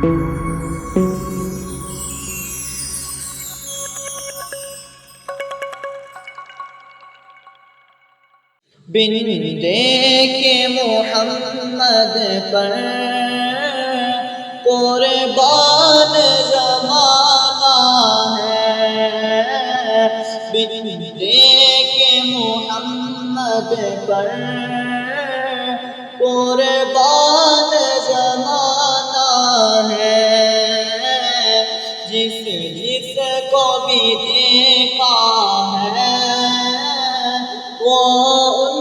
بن دیکھے محمد پر قربان زمانہ ہے، بن دیکھے محمد پر قربان زمانہ ہے، جس جس کو بھی دیکھا ہے وہ ان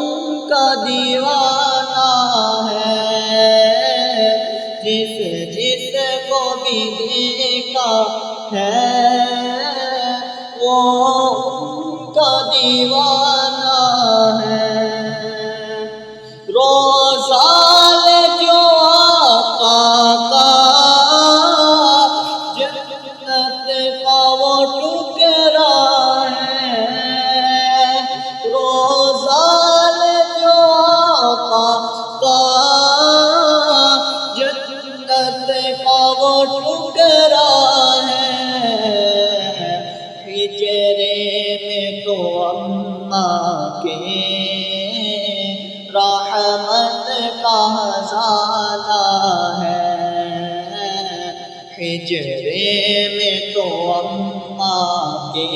کا دیوانہ ہے، جس جس کو بھی دیکھا ہے وہ ان کا دیوانہ ہے۔ روزہ جو آقا کا جنت کا وہ ٹکڑا ہے، روزہ جو آقا کا جنت کا وہ ٹکڑا ہے، ہجرے میں تو اماں کے رحمت کا خزانہ ہے، ہجرے میں تو اماں کے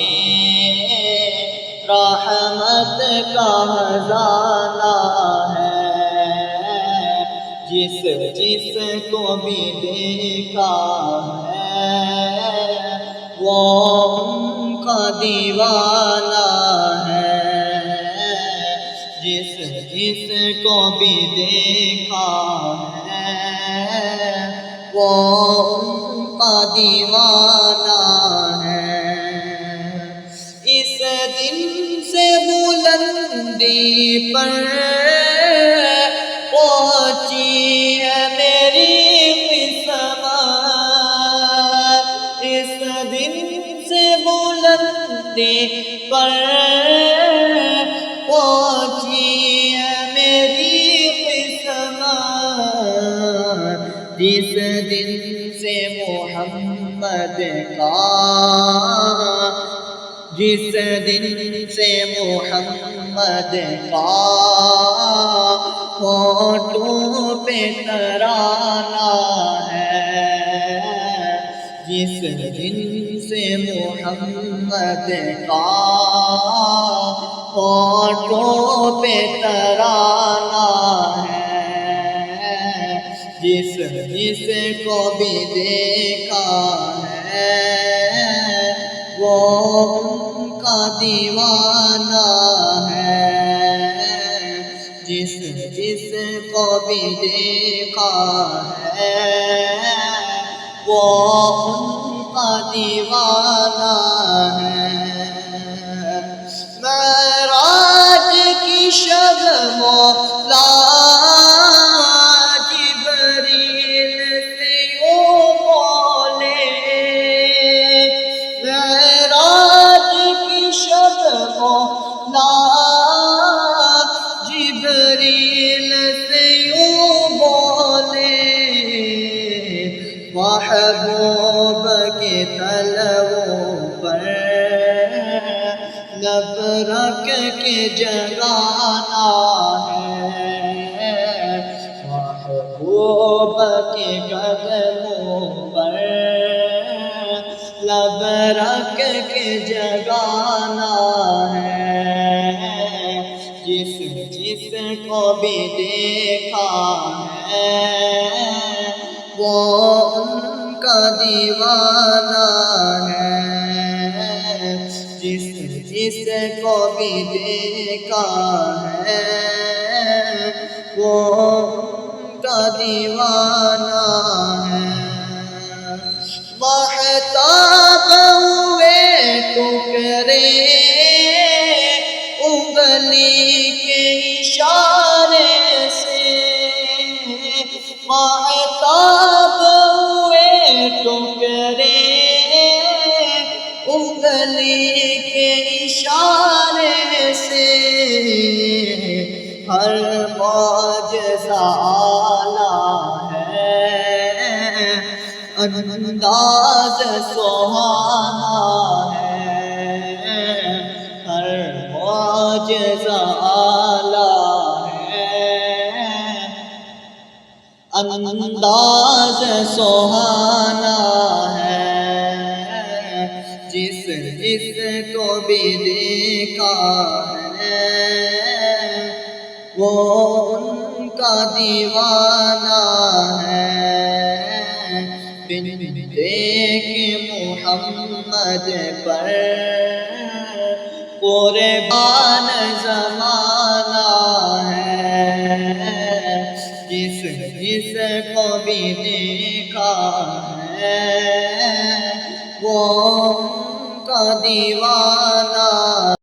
رحمت کا خزانہ ہے، جس جس کو بھی دیکھا ہے وہ ان کا دیوانہ ہے، جس جس کو بھی دیکھا ہے وہ ان کا دیوانہ ہے۔ اس دن سے بلندی پر پہنچی ہے میری قسمت، اس دن سے بلندی پر پہنچی ہے میری قسمت، جس دن سے محمد کا، جس دن سے محمد کا ہونٹوں پہ ترانہ ہے، جس دن سے محمد کا ہونٹوں پہ ترانہ ہے، جس جس کو بھی دیکھا ہے وہ ان کا دیوانہ ہے، جس جس کو بھی دیکھا ہے وہ ان کا دیوانہ ہے۔ معراج کی شب مولا جبریل سے یوں بولے، معراج کی شب مولا جبریل سے یوں بولے، محبوب کے تلووں پر لب رکھ کے جگانا ہے، محبوب کے قدموں پر لب رکھ کے جگانا ہے، جس جس کو بھی دیکھا ہے وہ ان کا دیوانہ ہے، جس جس کو بھی دیکھا ہے وہ ان کا دیوانہ ہے۔ مہتاب ہوئے ٹکڑے انگلی کے اشارے سے، مہتاب ہوئے ٹکڑے انگلی کے اشارے سے، ہر معجزہ اعلیٰ ہے انداز سہانا ہے، ہر معجزہ اعلیٰ ہے، انداز سہانا ہے، جس کو بھی دیکھا ہے وہ ان کا دیوانہ ہے، بن دیکھ محمد پر قربان زمانہ ہے، جس کو بھی دیکھا ہے وہ ان کا دیوانہ